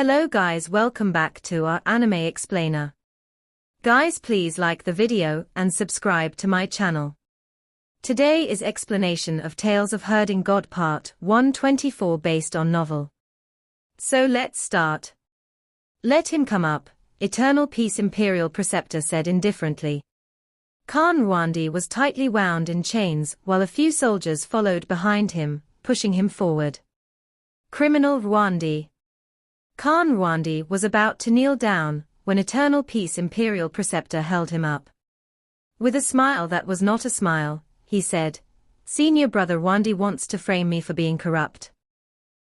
Hello guys, welcome back to our anime explainer. Guys, please like the video and subscribe to my channel. Today is explanation of Tales of Herding God Part 124 based on novel. So let's start. Let him come up, Eternal Peace Imperial Preceptor said indifferently. Khan Ruandi was tightly wound in chains while a few soldiers followed behind him, pushing him forward. Criminal Ruandi. Khan Ruandi was about to kneel down when Eternal Peace Imperial Preceptor held him up. With a smile that was not a smile, he said, "Senior brother Ruandi wants to frame me for being corrupt."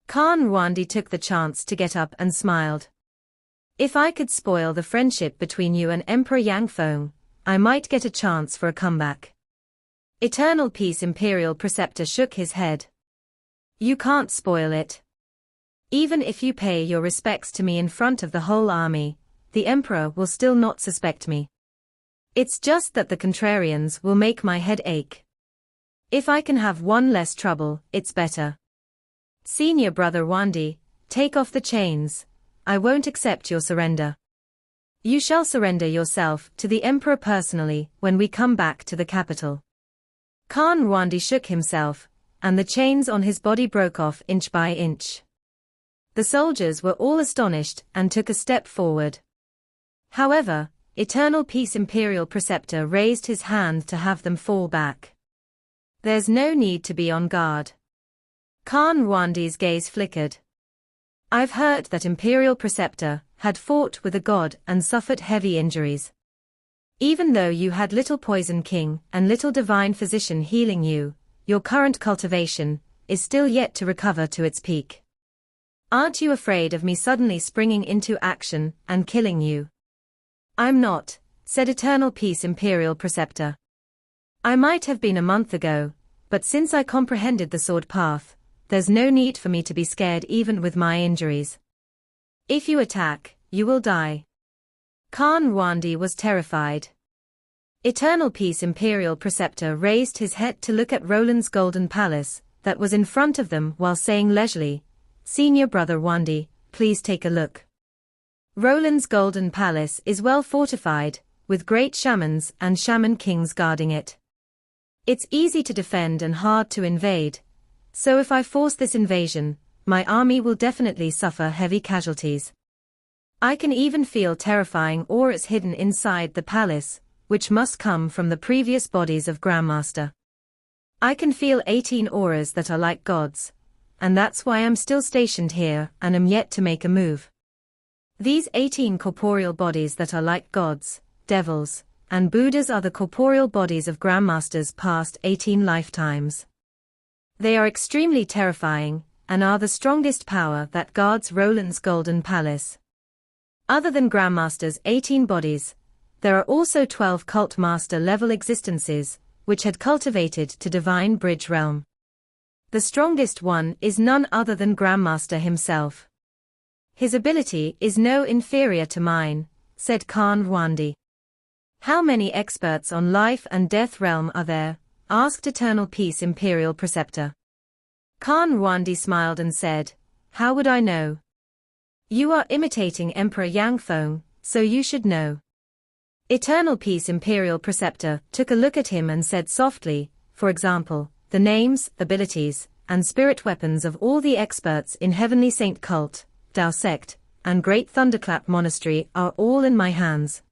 Khan Ruandi took the chance to get up and smiled. "If I could spoil the friendship between you and Emperor Yang Feng, I might get a chance for a comeback." Eternal Peace Imperial Preceptor shook his head. "You can't spoil it. Even if you pay your respects to me in front of the whole army, the Emperor will still not suspect me. It's just that the contrarians will make my head ache. If I can have one less trouble, it's better. Senior brother Ruandi, take off the chains. I won't accept your surrender. You shall surrender yourself to the Emperor personally when we come back to the capital." Khan Ruandi shook himself, and the chains on his body broke off inch by inch. The soldiers were all astonished and took a step forward. However, Eternal Peace Imperial Preceptor raised his hand to have them fall back. "There's no need to be on guard." Khan Ruandi's gaze flickered. "I've heard that Imperial Preceptor had fought with a god and suffered heavy injuries. Even though you had little Poison King and little Divine Physician healing you, your current cultivation is still yet to recover to its peak. Aren't you afraid of me suddenly springing into action and killing you?" "I'm not," said Eternal Peace Imperial Preceptor. "I might have been a month ago, but since I comprehended the sword path, there's no need for me to be scared even with my injuries. If you attack, you will die." Khan Ruandi was terrified. Eternal Peace Imperial Preceptor raised his head to look at Roland's golden palace that was in front of them while saying leisurely, "Senior brother Ruandi, please take a look. Roland's golden palace is well fortified, with great shamans and shaman kings guarding it. It's easy to defend and hard to invade, so if I force this invasion, my army will definitely suffer heavy casualties. I can even feel terrifying auras hidden inside the palace, which must come from the previous bodies of Grandmaster. I can feel 18 auras that are like gods, and that's why I'm still stationed here and am yet to make a move. These 18 corporeal bodies that are like gods, devils, and Buddhas are the corporeal bodies of Grandmasters past 18 lifetimes. They are extremely terrifying, and are the strongest power that guards Roland's golden palace. Other than Grandmaster's 18 bodies, there are also 12 cult master level existences, which had cultivated to Divine Bridge Realm. The strongest one is none other than Grandmaster himself. His ability is no inferior to mine," said Khan Ruandi. "How many experts on life and death realm are there?" asked Eternal Peace Imperial Preceptor. Khan Ruandi smiled and said, "How would I know? You are imitating Emperor Yang Feng, so you should know." Eternal Peace Imperial Preceptor took a look at him and said softly, "For example, the names, abilities, and spirit weapons of all the experts in Heavenly Saint Cult, Tao Sect, and Great Thunderclap Monastery are all in my hands.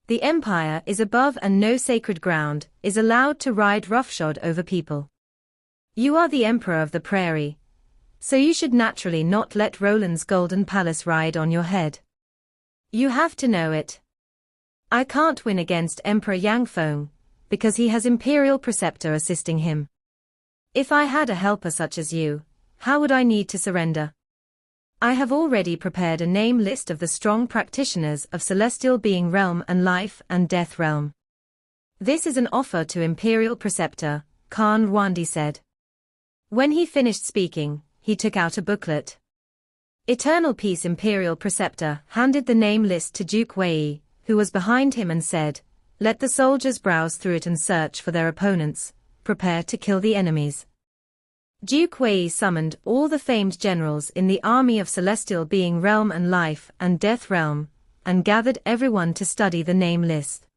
The Empire is above and no sacred ground is allowed to ride roughshod over people. You are the Emperor of the Prairie, so you should naturally not let Roland's golden palace ride on your head. You have to know it. I can't win against Emperor Yang Feng, because he has Imperial Preceptor assisting him. If I had a helper such as you, how would I need to surrender? I have already prepared a name list of the strong practitioners of Celestial Being Realm and Life and Death Realm. This is an offer to Imperial Preceptor," Khan Ruandi said. When he finished speaking, he took out a booklet. Eternal Peace Imperial Preceptor handed the name list to Duke Wei, who was behind him, and said, "Let the soldiers browse through it and search for their opponents. Prepare to kill the enemies." Duke Wei summoned all the famed generals in the army of Celestial Being Realm and Life and Death Realm, and gathered everyone to study the name list.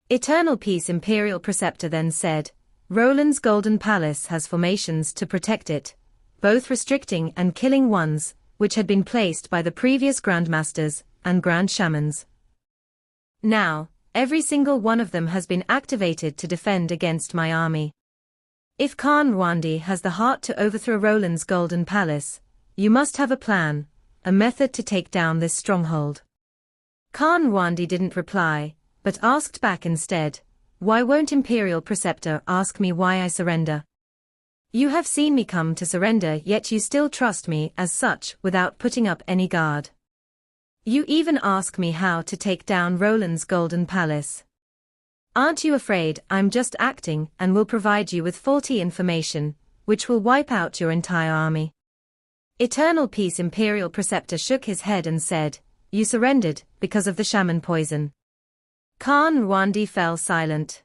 Eternal Peace Imperial Preceptor then said, Roland's Golden Palace has formations to protect it, both restricting and killing ones, which had been placed by the previous Grandmasters and Grand Shamans. Now, every single one of them has been activated to defend against my army. If Khan Ruandi has the heart to overthrow Roland's Golden Palace, you must have a plan, a method to take down this stronghold. Khan Ruandi didn't reply, but asked back instead, why won't Imperial Preceptor ask me why I surrender? You have seen me come to surrender, yet you still trust me as such without putting up any guard. You even ask me how to take down Roland's Golden Palace. Aren't you afraid I'm just acting and will provide you with faulty information, which will wipe out your entire army? Eternal Peace Imperial Preceptor shook his head and said, you surrendered because of the shaman poison. Khan Ruandi fell silent.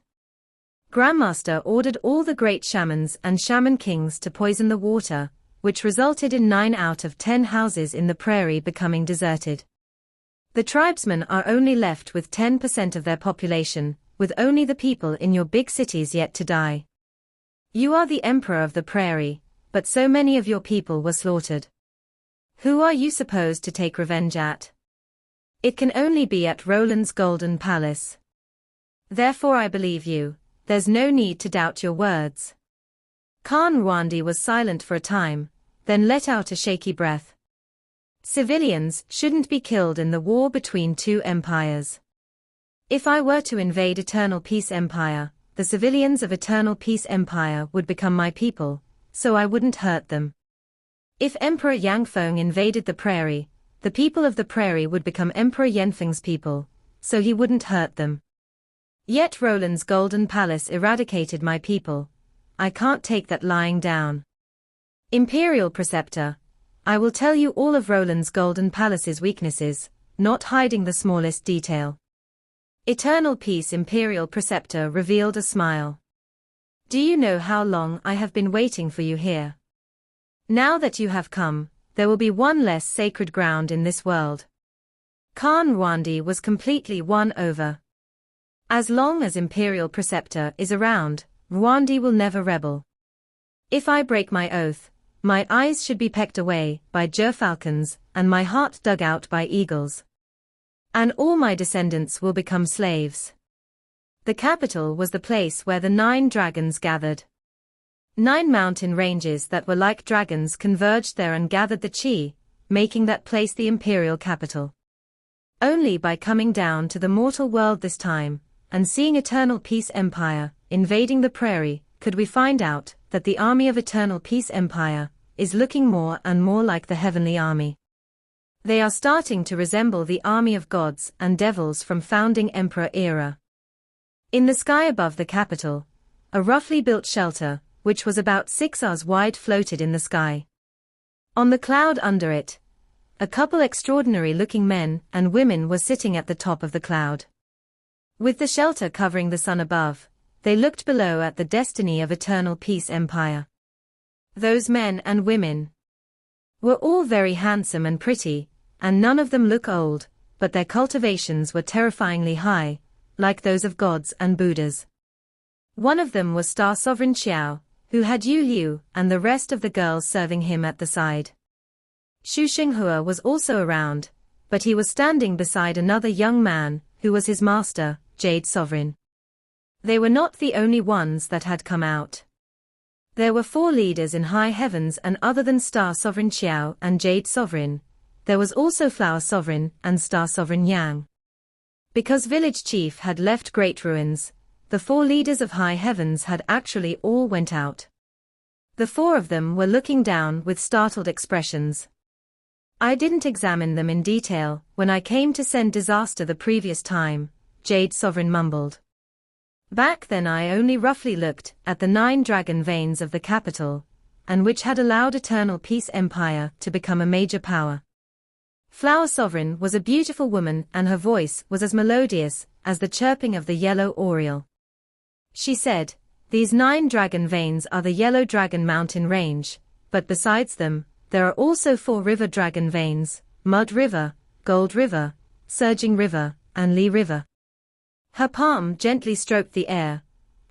Grandmaster ordered all the great shamans and shaman kings to poison the water, which resulted in 9 out of 10 houses in the prairie becoming deserted. The tribesmen are only left with 10% of their population, with only the people in your big cities yet to die. You are the emperor of the prairie, but so many of your people were slaughtered. Who are you supposed to take revenge at? It can only be at Roland's Golden Palace. Therefore I believe you, there's no need to doubt your words. Khan Ruandi was silent for a time, then let out a shaky breath. Civilians shouldn't be killed in the war between two empires. If I were to invade Eternal Peace Empire, the civilians of Eternal Peace Empire would become my people, so I wouldn't hurt them. If Emperor Yangfeng invaded the prairie, the people of the prairie would become Emperor Yanfeng's people, so he wouldn't hurt them. Yet Roland's Golden Palace eradicated my people. I can't take that lying down. Imperial Preceptor, I will tell you all of Roland's Golden Palace's weaknesses, not hiding the smallest detail. Eternal Peace Imperial Preceptor revealed a smile. Do you know how long I have been waiting for you here? Now that you have come, there will be one less sacred ground in this world. Khan Ruandi was completely won over. As long as Imperial Preceptor is around, Ruandi will never rebel. If I break my oath, my eyes should be pecked away by gerfalcons and my heart dug out by eagles. And all my descendants will become slaves. The capital was the place where the 9 dragons gathered. 9 mountain ranges that were like dragons converged there and gathered the Qi, making that place the imperial capital. Only by coming down to the mortal world this time, and seeing Eternal Peace Empire invading the prairie, could we find out that the army of Eternal Peace Empire is looking more and more like the heavenly army. They are starting to resemble the army of gods and devils from founding emperor era. In the sky above the capital, a roughly built shelter, which was about 6 ars wide, floated in the sky. On the cloud under it, a couple extraordinary-looking men and women were sitting at the top of the cloud. With the shelter covering the sun above, they looked below at the destiny of Eternal Peace Empire. Those men and women were all very handsome and pretty, and none of them look old, but their cultivations were terrifyingly high, like those of gods and Buddhas. One of them was Star Sovereign Xiao, who had Yu Liu and the rest of the girls serving him at the side. Xu Xinghua was also around, but he was standing beside another young man, who was his master, Jade Sovereign. They were not the only ones that had come out. There were 4 leaders in high heavens, and other than Star Sovereign Xiao and Jade Sovereign, there was also Flower Sovereign and Star Sovereign Yang. Because Village Chief had left great ruins, the 4 leaders of high heavens had actually all went out. The 4 of them were looking down with startled expressions. I didn't examine them in detail when I came to send disaster the previous time, Jade Sovereign mumbled. Back then I only roughly looked at the 9 dragon veins of the capital, and which had allowed Eternal Peace Empire to become a major power. Flower Sovereign was a beautiful woman, and her voice was as melodious as the chirping of the yellow oriole. She said, These 9 dragon veins are the Yellow Dragon Mountain Range, but besides them, there are also 4 river dragon veins: Mud River, Gold River, Surging River, and Li River. Her palm gently stroked the air,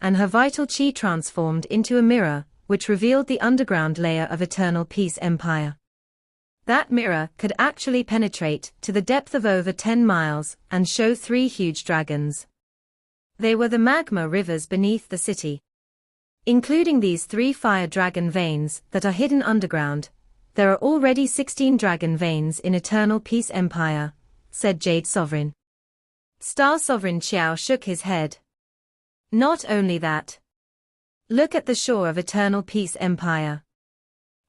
and her vital chi transformed into a mirror, which revealed the underground layer of Eternal Peace Empire. That mirror could actually penetrate to the depth of over 10 miles and show 3 huge dragons. They were the magma rivers beneath the city. Including these 3 fire dragon veins that are hidden underground, there are already 16 dragon veins in Eternal Peace Empire, said Jade Sovereign. Star Sovereign Xiao shook his head. Not only that. Look at the shore of Eternal Peace Empire.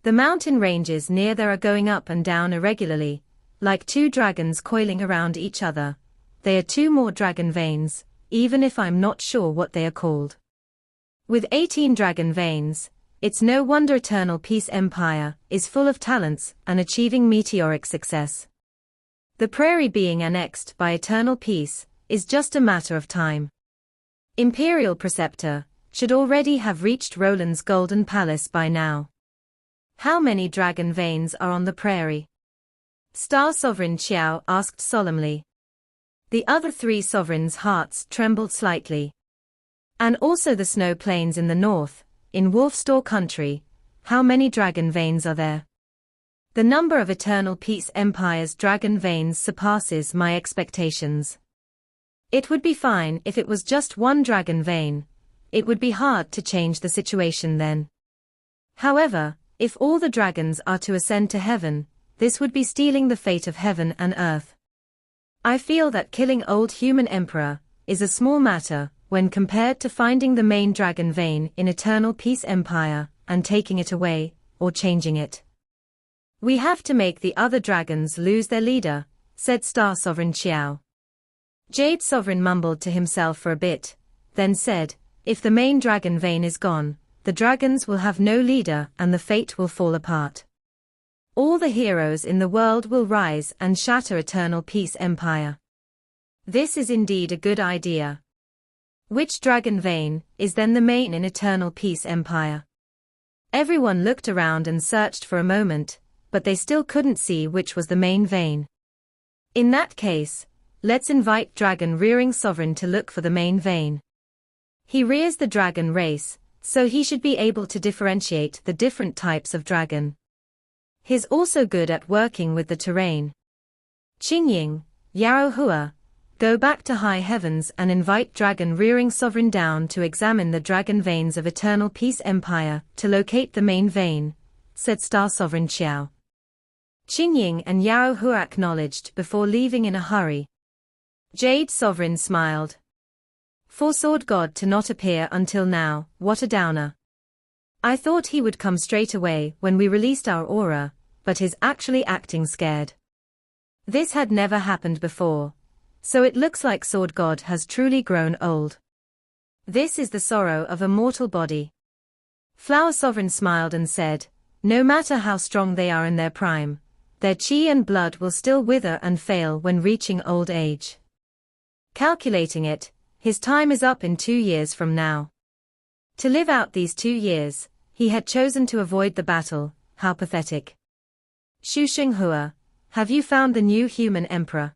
The mountain ranges near there are going up and down irregularly, like 2 dragons coiling around each other. They are 2 more dragon veins, even if I'm not sure what they are called. With 18 dragon veins, it's no wonder Eternal Peace Empire is full of talents and achieving meteoric success. The prairie being annexed by Eternal Peace is just a matter of time. Imperial Preceptor should already have reached Roland's Golden Palace by now. How many dragon veins are on the prairie? Star Sovereign Xiao asked solemnly. The other 3 sovereigns' hearts trembled slightly. And also the snow plains in the north, in Wolfstore country, how many dragon veins are there? The number of Eternal Peace Empire's dragon veins surpasses my expectations. It would be fine if it was just 1 dragon vein. It would be hard to change the situation then. However, if all the dragons are to ascend to heaven, this would be stealing the fate of heaven and earth. I feel that killing old human emperor is a small matter when compared to finding the main dragon vein in Eternal Peace Empire and taking it away, or changing it. We have to make the other dragons lose their leader, said Star Sovereign Xiao. Jade Sovereign mumbled to himself for a bit, then said, if the main dragon vein is gone, the dragons will have no leader and the fate will fall apart. All the heroes in the world will rise and shatter Eternal Peace Empire. This is indeed a good idea. Which dragon vein is then the main in Eternal Peace Empire? Everyone looked around and searched for a moment, but they still couldn't see which was the main vein. In that case, let's invite Dragon Rearing Sovereign to look for the main vein. He rears the dragon race, so he should be able to differentiate the different types of dragon. He's also good at working with the terrain. Qingying, Yarrow Hua, go back to high heavens and invite Dragon Rearing Sovereign down to examine the dragon veins of Eternal Peace Empire to locate the main vein, said Star Sovereign Xiao. Qingying and Yarrow Hua acknowledged before leaving in a hurry. Jade Sovereign smiled. For Sword God to not appear until now, what a downer. I thought he would come straight away when we released our aura, but he's actually acting scared. This had never happened before, so it looks like Sword God has truly grown old. This is the sorrow of a mortal body. Flower Sovereign smiled and said, no matter how strong they are in their prime, their chi and blood will still wither and fail when reaching old age. Calculating it, his time is up in 2 years from now. To live out these 2 years, he had chosen to avoid the battle. How pathetic. Xu Xinghua, have you found the new human emperor?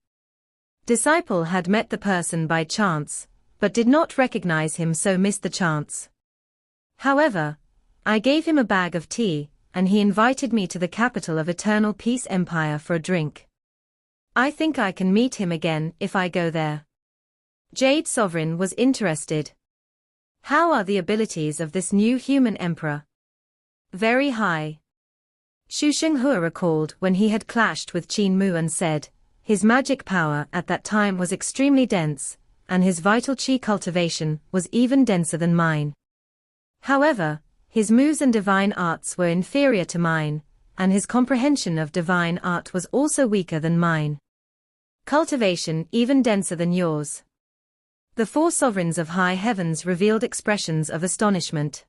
Disciple had met the person by chance, but did not recognize him, so missed the chance. However, I gave him a bag of tea, and he invited me to the capital of Eternal Peace Empire for a drink. I think I can meet him again if I go there. Jade Sovereign was interested. How are the abilities of this new human emperor? Very high. Xu Xinghua recalled when he had clashed with Qin Mu and said, his magic power at that time was extremely dense, and his vital chi cultivation was even denser than mine. However, his moves and divine arts were inferior to mine, and his comprehension of divine art was also weaker than mine. Cultivation even denser than yours. The 4 sovereigns of high heavens revealed expressions of astonishment.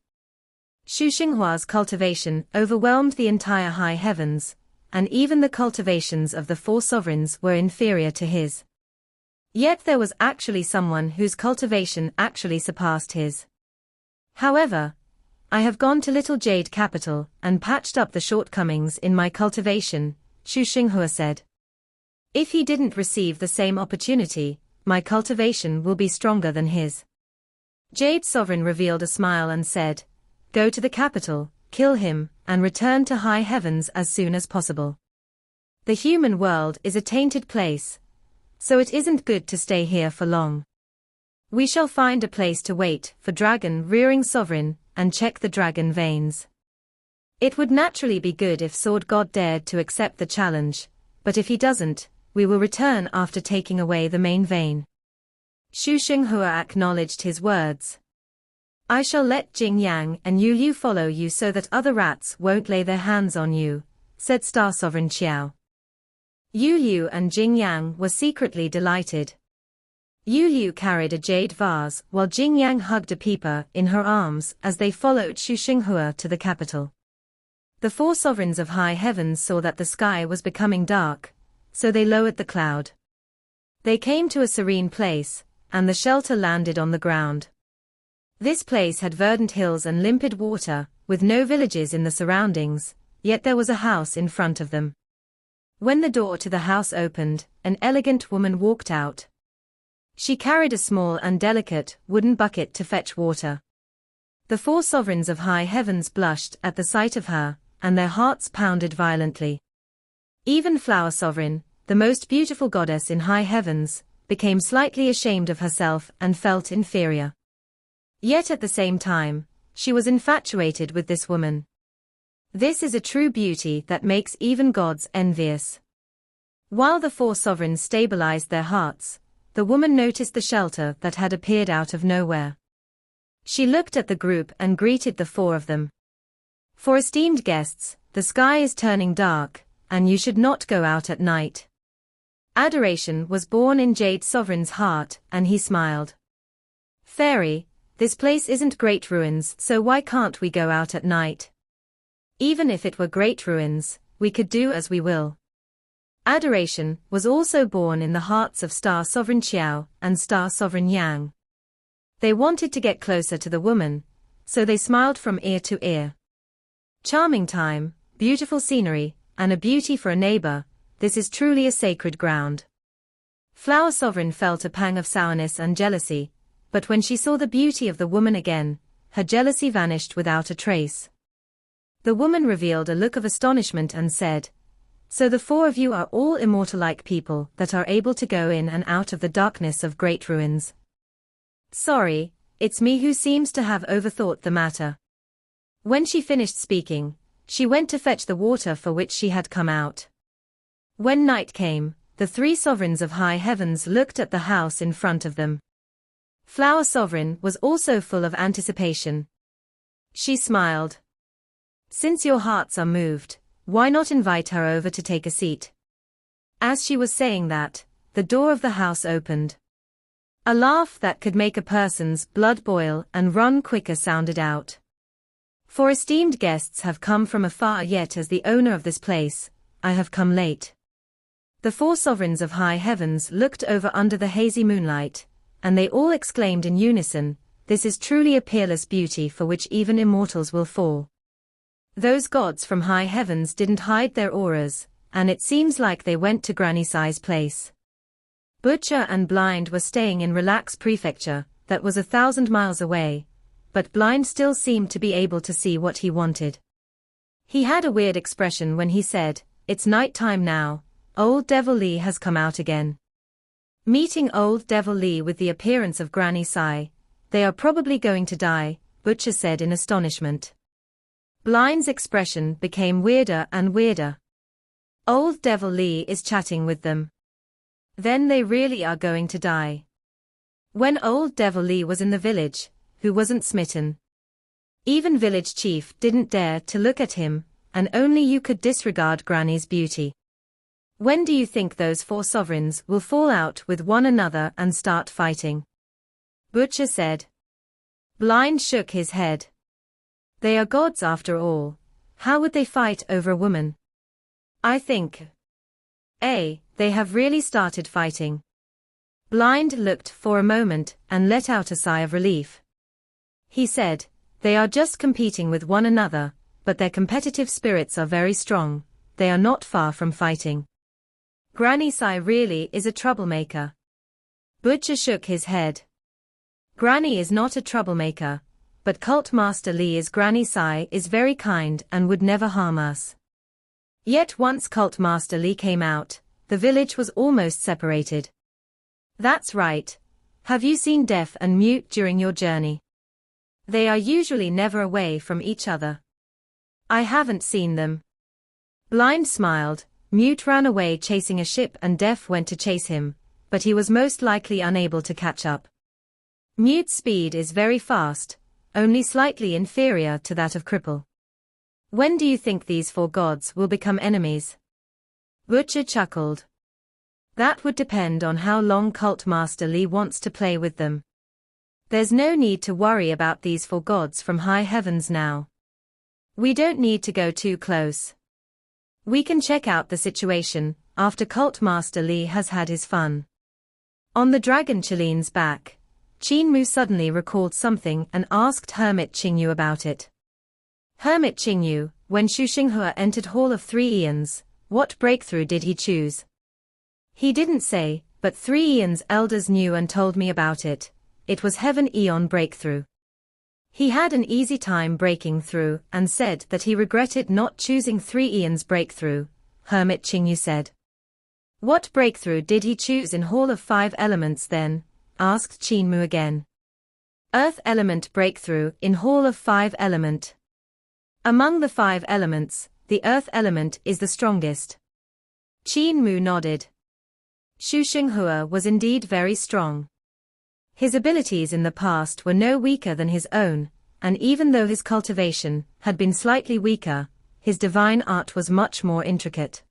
Xu Xinghua's cultivation overwhelmed the entire high heavens, and even the cultivations of the 4 sovereigns were inferior to his. Yet there was actually someone whose cultivation actually surpassed his. However, I have gone to Little Jade Capital and patched up the shortcomings in my cultivation, Xu Xinghua said. If he didn't receive the same opportunity, my cultivation will be stronger than his. Jade Sovereign revealed a smile and said, "Go to the capital, kill him, and return to high heavens as soon as possible. The human world is a tainted place, so it isn't good to stay here for long. We shall find a place to wait for dragon rearing sovereign and check the dragon veins. It would naturally be good if Sword God dared to accept the challenge, but if he doesn't, we will return after taking away the main vein." Xu Xinghua acknowledged his words. "I shall let Jing Yang and Yu Liu follow you so that other rats won't lay their hands on you," said Star Sovereign Qiao. Yu Liu and Jing Yang were secretly delighted. Yu Liu carried a jade vase while Jing Yang hugged a peeper in her arms as they followed Xu Xinghua to the capital. The four sovereigns of high heavens saw that the sky was becoming dark, so they lowered the cloud. They came to a serene place, and the shelter landed on the ground. This place had verdant hills and limpid water, with no villages in the surroundings, yet there was a house in front of them. When the door to the house opened, an elegant woman walked out. She carried a small and delicate wooden bucket to fetch water. The four sovereigns of high heavens blushed at the sight of her, and their hearts pounded violently. Even Flower Sovereign, the most beautiful goddess in high heavens, became slightly ashamed of herself and felt inferior. Yet at the same time, she was infatuated with this woman. This is a true beauty that makes even gods envious. While the four sovereigns stabilized their hearts, the woman noticed the shelter that had appeared out of nowhere. She looked at the group and greeted the four of them. "For esteemed guests, the sky is turning dark, and you should not go out at night." Adoration was born in Jade Sovereign's heart, and he smiled. "Fairy, this place isn't great ruins, so why can't we go out at night? Even if it were great ruins, we could do as we will." Adoration was also born in the hearts of Star Sovereign Qiao and Star Sovereign Yang. They wanted to get closer to the woman, so they smiled from ear to ear. Charming time, beautiful scenery, and a beauty for a neighbor, this is truly a sacred ground. Flower Sovereign felt a pang of sourness and jealousy, but when she saw the beauty of the woman again, her jealousy vanished without a trace. The woman revealed a look of astonishment and said, "So the four of you are all immortal-like people that are able to go in and out of the darkness of great ruins. Sorry, it's me who seems to have overthought the matter." When she finished speaking, she went to fetch the water for which she had come out. When night came, the three sovereigns of high heavens looked at the house in front of them. Flower Sovereign was also full of anticipation. She smiled. "Since your hearts are moved, why not invite her over to take a seat?" As she was saying that, the door of the house opened. A laugh that could make a person's blood boil and run quicker sounded out. "For esteemed guests have come from afar, yet as the owner of this place, I have come late." The four sovereigns of high heavens looked over under the hazy moonlight, and they all exclaimed in unison, "This is truly a peerless beauty for which even immortals will fall." Those gods from high heavens didn't hide their auras, and it seems like they went to Granny Sai's place. Butcher and Blind were staying in Relax Prefecture, that was 1,000 miles away, but Blind still seemed to be able to see what he wanted. He had a weird expression when he said, "It's night time now, Old Devil Lee has come out again." Meeting Old Devil Lee with the appearance of Granny Sai, "They are probably going to die," Butcher said in astonishment. Blind's expression became weirder and weirder. Old Devil Lee is chatting with them. Then they really are going to die. When Old Devil Lee was in the village, who wasn't smitten? Even village chief didn't dare to look at him, and only you could disregard Granny's beauty. When do you think those four sovereigns will fall out with one another and start fighting? Butcher said. Blind shook his head. They are gods after all. How would they fight over a woman? I think. They have really started fighting. Blind looked for a moment and let out a sigh of relief. He said, They are just competing with one another, but their competitive spirits are very strong. They are not far from fighting. Granny Sai really is a troublemaker. Butcher shook his head. Granny is not a troublemaker, but Cult Master Li is. Granny Sai is very kind and would never harm us. Yet once Cult Master Li came out, the village was almost separated. That's right. Have you seen deaf and mute during your journey? They are usually never away from each other. I haven't seen them. Blind smiled. Mute ran away chasing a ship and Deaf went to chase him, but he was most likely unable to catch up. Mute's speed is very fast, only slightly inferior to that of Cripple. When do you think these four gods will become enemies? Butcher chuckled. That would depend on how long Cult Master Li wants to play with them. There's no need to worry about these four gods from high heavens now. We don't need to go too close. We can check out the situation after Cult Master Li has had his fun. On the dragon Chilean's back, Qin Mu suddenly recalled something and asked Hermit Qingyu about it. Hermit Qingyu, when Xu Xinghua entered Hall of Three Eons, what breakthrough did he choose? He didn't say, but 3 Eons elders knew and told me about it. It was Heaven Eon breakthrough. He had an easy time breaking through and said that he regretted not choosing 3 Eons breakthrough, Hermit Qingyu said. What breakthrough did he choose in Hall of 5 Elements then? Asked Qin Mu again. Earth element breakthrough in Hall of 5 Element. Among the 5 elements, the earth element is the strongest. Qin Mu nodded. Xu Xinghua was indeed very strong. His abilities in the past were no weaker than his own, and even though his cultivation had been slightly weaker, his divine art was much more intricate.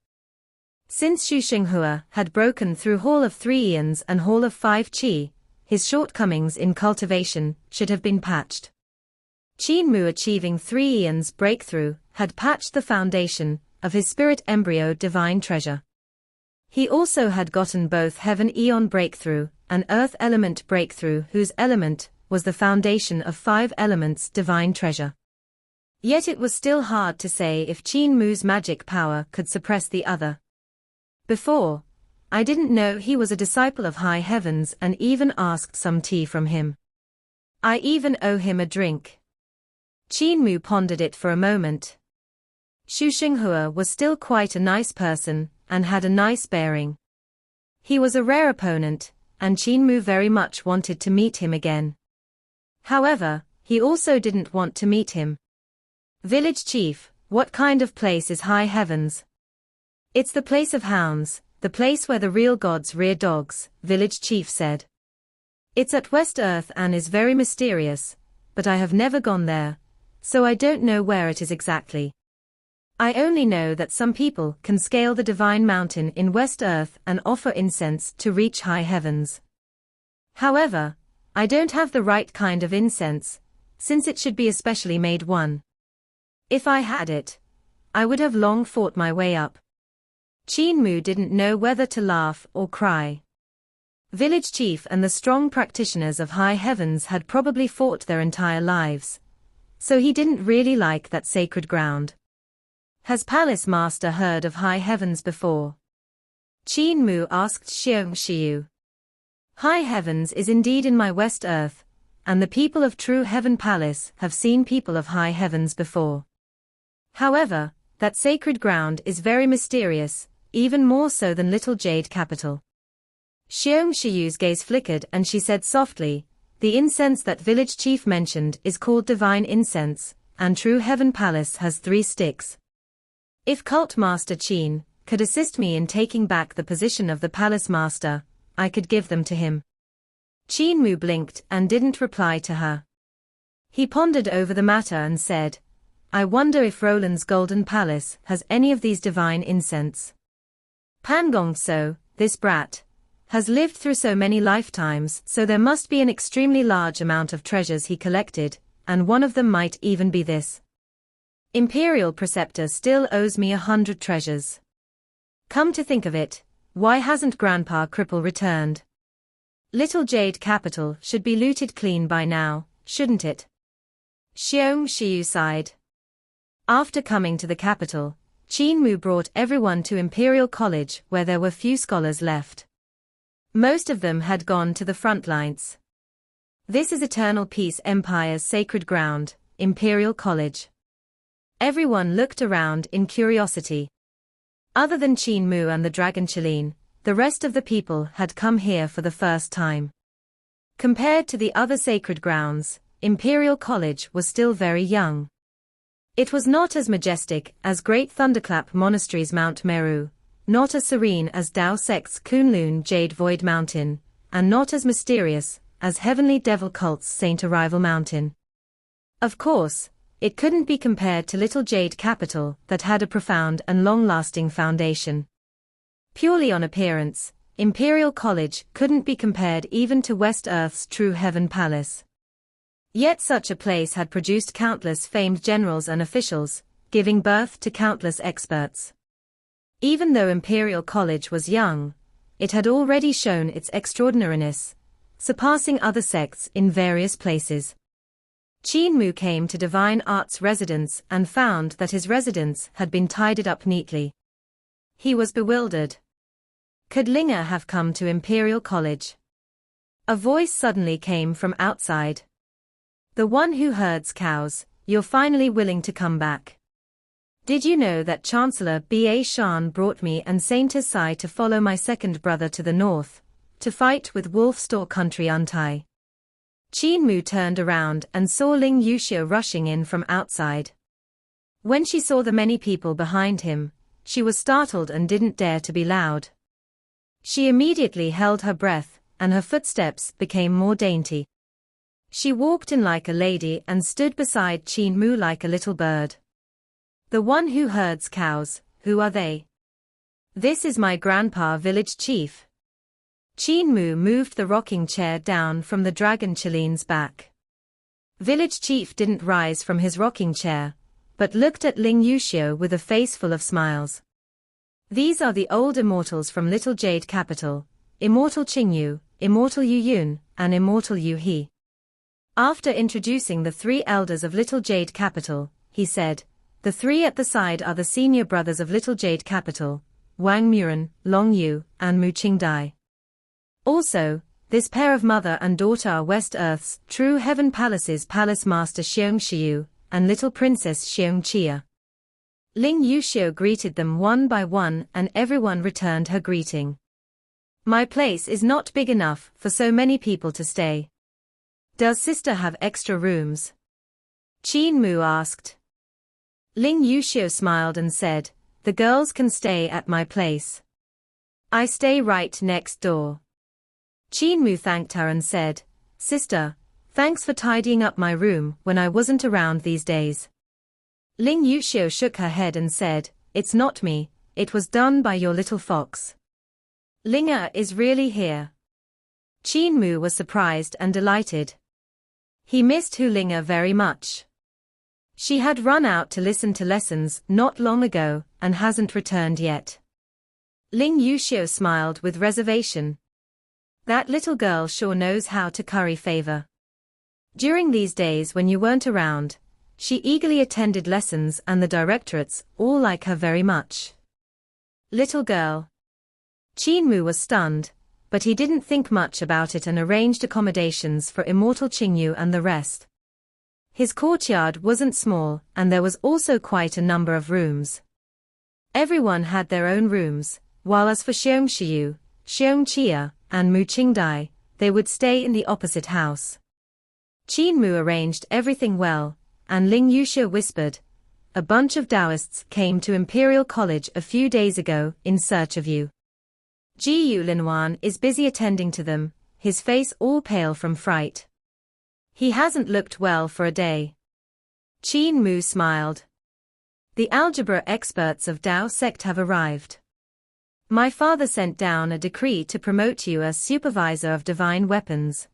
Since Xu Xinghua had broken through Hall of 3 Eons and Hall of 5 Qi, his shortcomings in cultivation should have been patched. Qin Mu achieving 3 Eons breakthrough had patched the foundation of his spirit embryo divine treasure. He also had gotten both Heaven Eon breakthrough and Earth element breakthrough, whose element was the foundation of 5 elements divine treasure. Yet it was still hard to say if Qin Mu's magic power could suppress the other. Before, I didn't know he was a disciple of high heavens and even asked some tea from him. I even owe him a drink. Qin Mu pondered it for a moment. Xu Xinghua was still quite a nice person and had a nice bearing. He was a rare opponent, and Qin Mu very much wanted to meet him again. However, he also didn't want to meet him. Village chief, what kind of place is high heavens? It's the place of hounds, the place where the real gods rear dogs, village chief said. It's at West Earth and is very mysterious, but I have never gone there, so I don't know where it is exactly. I only know that some people can scale the divine mountain in West Earth and offer incense to reach high heavens. However, I don't have the right kind of incense, since it should be a specially made one. If I had it, I would have long fought my way up. Qin Mu didn't know whether to laugh or cry. Village chief and the strong practitioners of high heavens had probably fought their entire lives, so he didn't really like that sacred ground. Has Palace Master heard of high heavens before? Qin Mu asked Xiong Xiu. High heavens is indeed in my West Earth, and the people of True Heaven Palace have seen people of high heavens before. However, that sacred ground is very mysterious, even more so than Little Jade Capital. Xiong Xiu's gaze flickered and she said softly, the incense that village chief mentioned is called divine incense, and True Heaven Palace has 3 sticks. If Cult Master Qin could assist me in taking back the position of the Palace Master, I could give them to him. Qin Mu blinked and didn't reply to her. He pondered over the matter and said, I wonder if Roland's Golden Palace has any of these divine incense. Pangong So, this brat, has lived through so many lifetimes, so there must be an extremely large amount of treasures he collected, and one of them might even be this. Imperial Preceptor still owes me 100 treasures. Come to think of it, why hasn't Grandpa Cripple returned? Little Jade Capital should be looted clean by now, shouldn't it? Xiong Xiu sighed. After coming to the capital, Qin Mu brought everyone to Imperial College where there were few scholars left. Most of them had gone to the front lines. This is Eternal Peace Empire's sacred ground, Imperial College. Everyone looked around in curiosity. Other than Qin Mu and the Dragon Qilin, the rest of the people had come here for the first time. Compared to the other sacred grounds, Imperial College was still very young. It was not as majestic as Great Thunderclap Monastery's Mount Meru, not as serene as Dao Sect's Kunlun Jade Void Mountain, and not as mysterious as Heavenly Devil Cult's Saint Arrival Mountain. Of course, it couldn't be compared to Little Jade Capital that had a profound and long-lasting foundation. Purely on appearance, Imperial College couldn't be compared even to West Earth's True Heaven Palace. Yet such a place had produced countless famed generals and officials, giving birth to countless experts. Even though Imperial College was young, it had already shown its extraordinariness, surpassing other sects in various places. Qin Mu came to Divine Art's residence and found that his residence had been tidied up neatly. He was bewildered. Could Linger have come to Imperial College? A voice suddenly came from outside. The one who herds cows, you're finally willing to come back. Did you know that Chancellor Ba Shan brought me and Saint Sai to follow my second brother to the north, to fight with Wolf Store Country Untai? Qin Mu turned around and saw Ling Yuxiu rushing in from outside. When she saw the many people behind him, she was startled and didn't dare to be loud. She immediately held her breath, and her footsteps became more dainty. She walked in like a lady and stood beside Qin Mu like a little bird. The one who herds cows, who are they? This is my grandpa village chief. Qin Mu moved the rocking chair down from the Dragon Qilin's back. Village chief didn't rise from his rocking chair, but looked at Ling Yuxiu with a face full of smiles. These are the old immortals from Little Jade Capital, Immortal Qingyu, Immortal Yu Yun, and Immortal Yu He. After introducing the three elders of Little Jade Capital, he said, the three at the side are the senior brothers of Little Jade Capital, Wang Muren, Long Yu, and Mu Qingdai. Also, this pair of mother and daughter are West Earth's True Heaven Palace's Palace Master Xiong Xiu, and Little Princess Xiong Chia. Ling Yuxiu greeted them one by one and everyone returned her greeting. My place is not big enough for so many people to stay. Does sister have extra rooms? Qin Mu asked. Ling Yuxiu smiled and said, the girls can stay at my place. I stay right next door. Qin Mu thanked her and said, sister, thanks for tidying up my room when I wasn't around these days. Ling Yuxiu shook her head and said, it's not me, it was done by your little fox. Linger is really here. Qin Mu was surprised and delighted. He missed Linger very much. She had run out to listen to lessons not long ago and hasn't returned yet. Ling Yuxiu smiled with reservation. That little girl sure knows how to curry favor. During these days when you weren't around, she eagerly attended lessons and the directorates all like her very much. Little girl. Qin Mu was stunned, but he didn't think much about it and arranged accommodations for Immortal Qingyu and the rest. His courtyard wasn't small and there was also quite a number of rooms. Everyone had their own rooms, while as for Xiong Xiu, Xiong Chia, and Mu Qingdai, they would stay in the opposite house. Qin Mu arranged everything well, and Ling Yuxiu whispered, a bunch of Taoists came to Imperial College a few days ago in search of you. Jiyu Linwan is busy attending to them, his face all pale from fright. He hasn't looked well for a day. Qin Mu smiled. The algebra experts of Dao sect have arrived. My father sent down a decree to promote you as supervisor of divine weapons.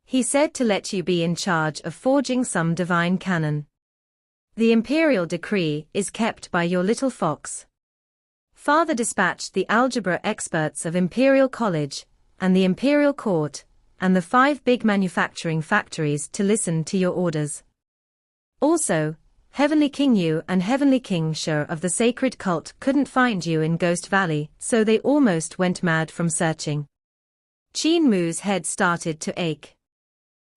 He said to let you be in charge of forging some divine cannon. The imperial decree is kept by your little fox. Father dispatched the algebra experts of Imperial College, and the Imperial Court, and the 5 big manufacturing factories to listen to your orders. Also, Heavenly King Yu and Heavenly King Shi of the sacred cult couldn't find you in Ghost Valley, so they almost went mad from searching. Qin Mu's head started to ache.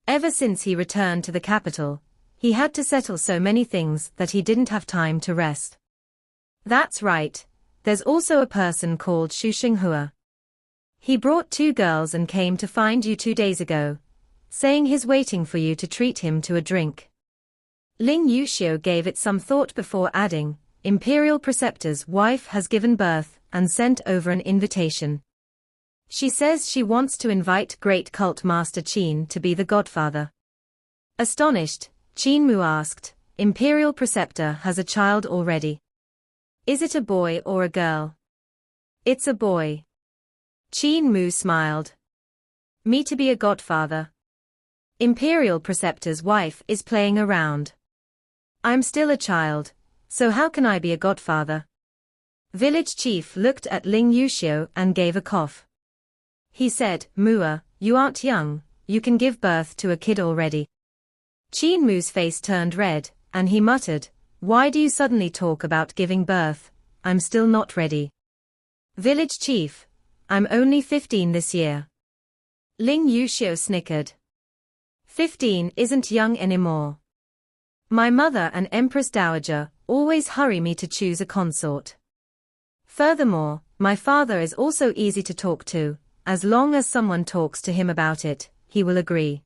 Ever since he returned to the capital, he had to settle so many things that he didn't have time to rest. That's right, there's also a person called Shu Xinghua. He brought 2 girls and came to find you 2 days ago, saying he's waiting for you to treat him to a drink. Ling Yuxiu gave it some thought before adding, Imperial Preceptor's wife has given birth and sent over an invitation. She says she wants to invite Great Cult Master Qin to be the godfather. Astonished, Qin Mu asked, Imperial Preceptor has a child already. Is it a boy or a girl? It's a boy. Qin Mu smiled. Me to be a godfather? Imperial Preceptor's wife is playing around. I'm still a child, so how can I be a godfather? Village chief looked at Ling Yuxiu and gave a cough. He said, Mua, you aren't young, you can give birth to a kid already. Qin Mu's face turned red, and he muttered, why do you suddenly talk about giving birth? I'm still not ready. Village chief, I'm only 15 this year. Ling Yuxiu snickered. 15 isn't young anymore. My mother and Empress Dowager always hurry me to choose a consort. Furthermore, my father is also easy to talk to. As long as someone talks to him about it, he will agree.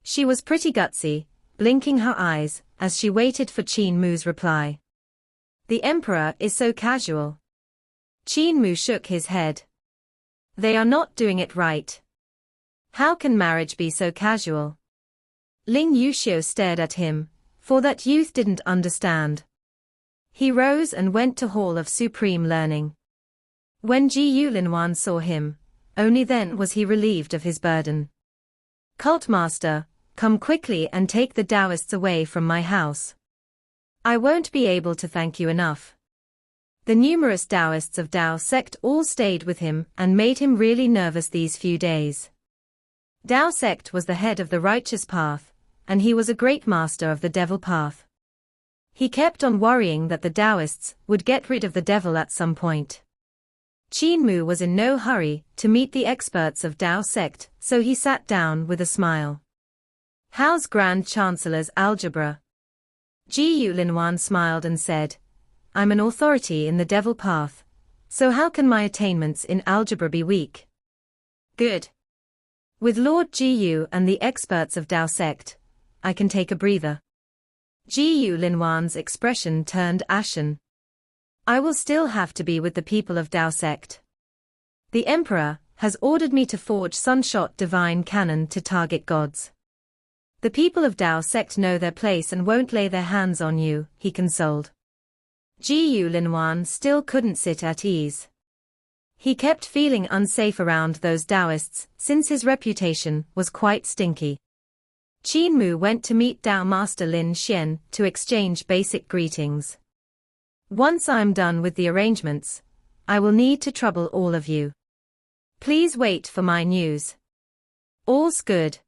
She was pretty gutsy, blinking her eyes, as she waited for Qin Mu's reply. The Emperor is so casual. Qin Mu shook his head. They are not doing it right. How can marriage be so casual? Ling Yuxiu stared at him, for that youth didn't understand. He rose and went to Hall of Supreme Learning. When Ji Yulinwan saw him, only then was he relieved of his burden. Cult Master, come quickly and take the Taoists away from my house. I won't be able to thank you enough. The numerous Taoists of Tao sect all stayed with him and made him really nervous these few days. Tao sect was the head of the righteous path, and he was a great master of the devil path. He kept on worrying that the Taoists would get rid of the devil at some point. Qin Mu was in no hurry to meet the experts of Tao sect, so he sat down with a smile. How's Grand Chancellor's algebra? Ji Yulinwan smiled and said, I'm an authority in the devil path, so how can my attainments in algebra be weak? Good. With Lord Ji Yu and the experts of Tao sect, I can take a breather. Ji Yulinwan's expression turned ashen. I will still have to be with the people of Tao sect. The Emperor has ordered me to forge sunshot divine cannon to target gods. The people of Tao sect know their place and won't lay their hands on you, he consoled. Ji Yulinwan still couldn't sit at ease. He kept feeling unsafe around those Taoists, since his reputation was quite stinky. Qin Mu went to meet Tao Master Lin Xian to exchange basic greetings. Once I'm done with the arrangements, I will need to trouble all of you. Please wait for my news. All's good.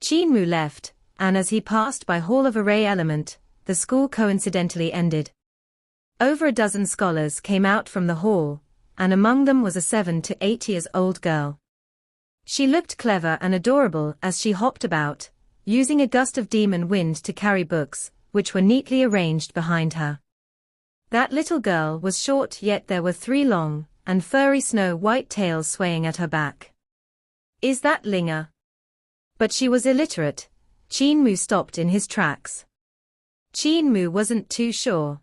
Qin Mu left, and as he passed by Hall of Array Element, the school coincidentally ended. Over a dozen scholars came out from the hall, and among them was a 7 to 8 years old girl. She looked clever and adorable as she hopped about, using a gust of demon wind to carry books, which were neatly arranged behind her. That little girl was short, yet there were 3 long and furry snow-white tails swaying at her back. Is that Linger? But she was illiterate. Qin Mu stopped in his tracks. Qin Mu wasn't too sure.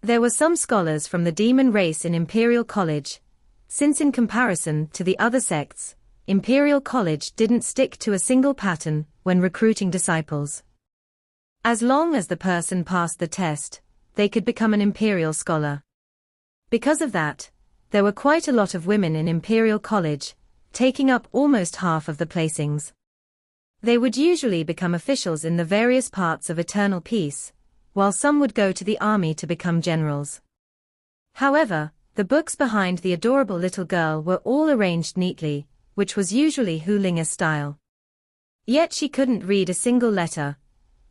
There were some scholars from the demon race in Imperial College, since in comparison to the other sects, Imperial College didn't stick to a single pattern when recruiting disciples. As long as the person passed the test, they could become an Imperial scholar. Because of that, there were quite a lot of women in Imperial College, taking up almost half of the placings. They would usually become officials in the various parts of Eternal Peace, while some would go to the army to become generals. However, the books behind the adorable little girl were all arranged neatly, which was usually Hu Linger's style. Yet she couldn't read a single letter,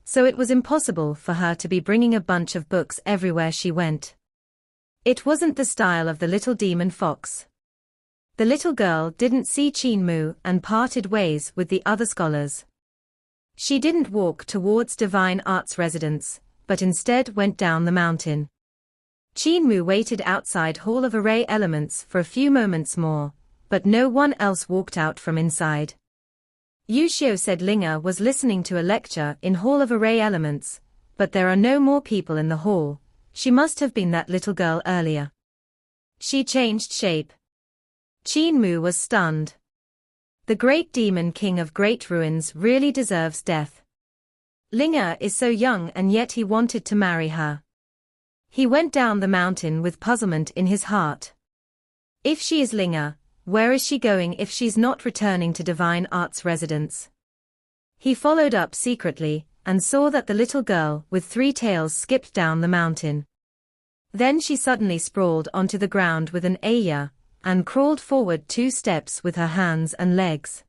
so it was impossible for her to be bringing a bunch of books everywhere she went. It wasn't the style of the little demon fox. The little girl didn't see Qin Mu and parted ways with the other scholars. She didn't walk towards Divine Arts residence, but instead went down the mountain. Qin Mu waited outside Hall of Array Elements for a few moments more, but no one else walked out from inside. Yushio said Linger was listening to a lecture in Hall of Array Elements, but there are no more people in the hall. She must have been that little girl earlier. She changed shape. Qin Mu was stunned. The great demon king of great ruins really deserves death. Linger is so young and yet he wanted to marry her. He went down the mountain with puzzlement in his heart. If she is Linger, where is she going if she's not returning to Divine Arts residence? He followed up secretly, and saw that the little girl with 3 tails skipped down the mountain. Then she suddenly sprawled onto the ground with an ayah, and crawled forward 2 steps with her hands and legs.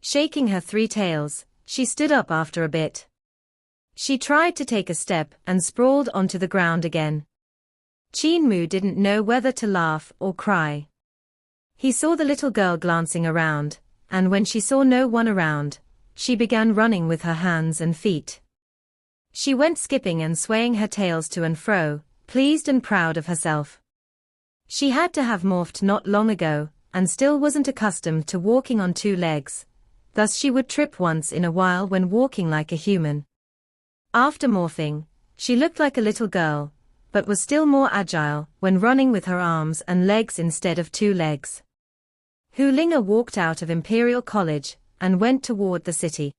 Shaking her 3 tails, she stood up after a bit. She tried to take a step and sprawled onto the ground again. Qin Mu didn't know whether to laugh or cry. He saw the little girl glancing around, and when she saw no one around, she began running with her hands and feet. She went skipping and swaying her tails to and fro, pleased and proud of herself. She had to have morphed not long ago, and still wasn't accustomed to walking on 2 legs, thus she would trip once in a while when walking like a human. After morphing, she looked like a little girl, but was still more agile when running with her arms and legs instead of 2 legs. Linger walked out of Imperial College and went toward the city.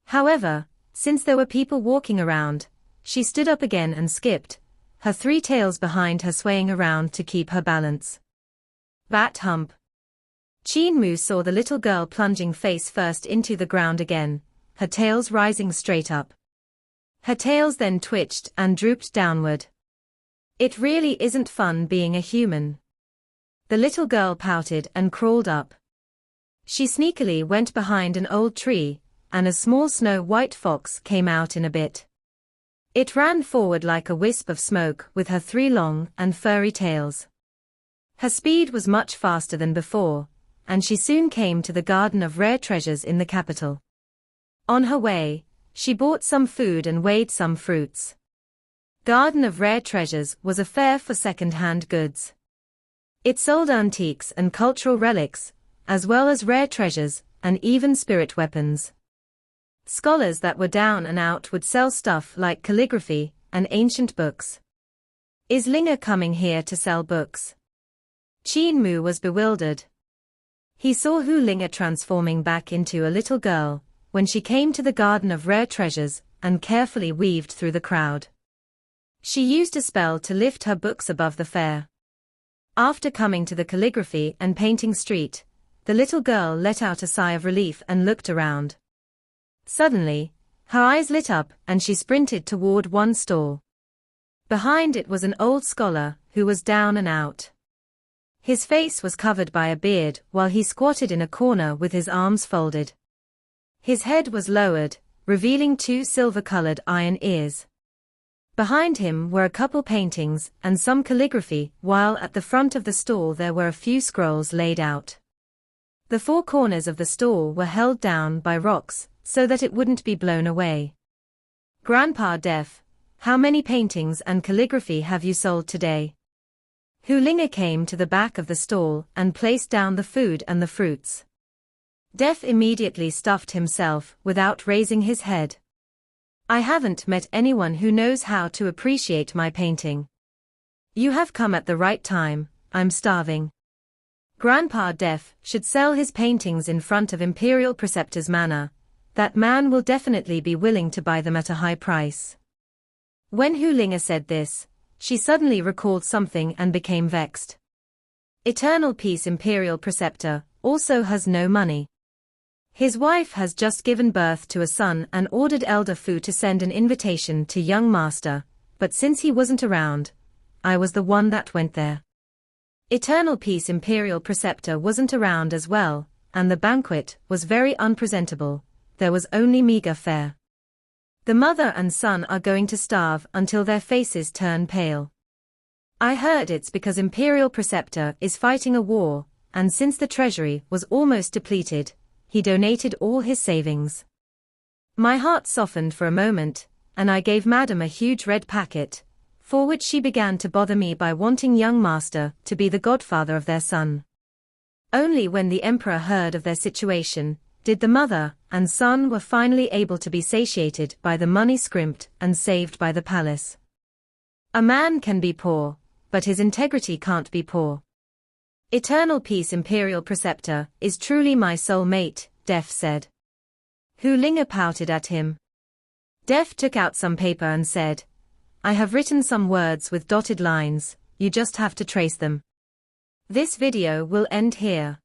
However, since there were people walking around, she stood up again and skipped, her 3 tails behind her swaying around to keep her balance. Bat hump. Qin Mu saw the little girl plunging face first into the ground again, her tails rising straight up. Her tails then twitched and drooped downward. It really isn't fun being a human. The little girl pouted and crawled up. She sneakily went behind an old tree, and a small snow-white fox came out in a bit. It ran forward like a wisp of smoke with her 3 long and furry tails. Her speed was much faster than before, and she soon came to the Garden of Rare Treasures in the capital. On her way, she bought some food and weighed some fruits. Garden of Rare Treasures was a fair for second-hand goods. It sold antiques and cultural relics, as well as rare treasures, and even spirit weapons. Scholars that were down and out would sell stuff like calligraphy and ancient books. Is Linger coming here to sell books? Qin Mu was bewildered. He saw Linger transforming back into a little girl when she came to the Garden of Rare Treasures and carefully weaved through the crowd. She used a spell to lift her books above the fair. After coming to the calligraphy and painting street, the little girl let out a sigh of relief and looked around. Suddenly, her eyes lit up and she sprinted toward one stall. Behind it was an old scholar who was down and out. His face was covered by a beard while he squatted in a corner with his arms folded. His head was lowered, revealing 2 silver-colored iron ears. Behind him were a couple paintings and some calligraphy, while at the front of the stall there were a few scrolls laid out. The 4 corners of the stall were held down by rocks, so that it wouldn't be blown away. Grandpa Deaf, how many paintings and calligraphy have you sold today? Linger came to the back of the stall and placed down the food and the fruits. Deaf immediately stuffed himself without raising his head. I haven't met anyone who knows how to appreciate my painting. You have come at the right time, I'm starving. Grandpa Deaf should sell his paintings in front of Imperial Preceptor's manor. That man will definitely be willing to buy them at a high price. When Linger said this, she suddenly recalled something and became vexed. Eternal Peace Imperial Preceptor also has no money. His wife has just given birth to a son and ordered Elder Fu to send an invitation to young master, but since he wasn't around, I was the one that went there. Eternal Peace Imperial Preceptor wasn't around as well, and the banquet was very unpresentable. There was only meager fare. The mother and son are going to starve until their faces turn pale. I heard it's because Imperial Preceptor is fighting a war, and since the treasury was almost depleted, he donated all his savings. My heart softened for a moment, and I gave Madam a huge red packet, for which she began to bother me by wanting young master to be the godfather of their son. Only when the emperor heard of their situation, did the mother and son were finally able to be satiated by the money scrimped and saved by the palace. A man can be poor, but his integrity can't be poor. Eternal peace Imperial Preceptor is truly my soul mate, Def said. Linger pouted at him. Def took out some paper and said, I have written some words with dotted lines, you just have to trace them. This video will end here.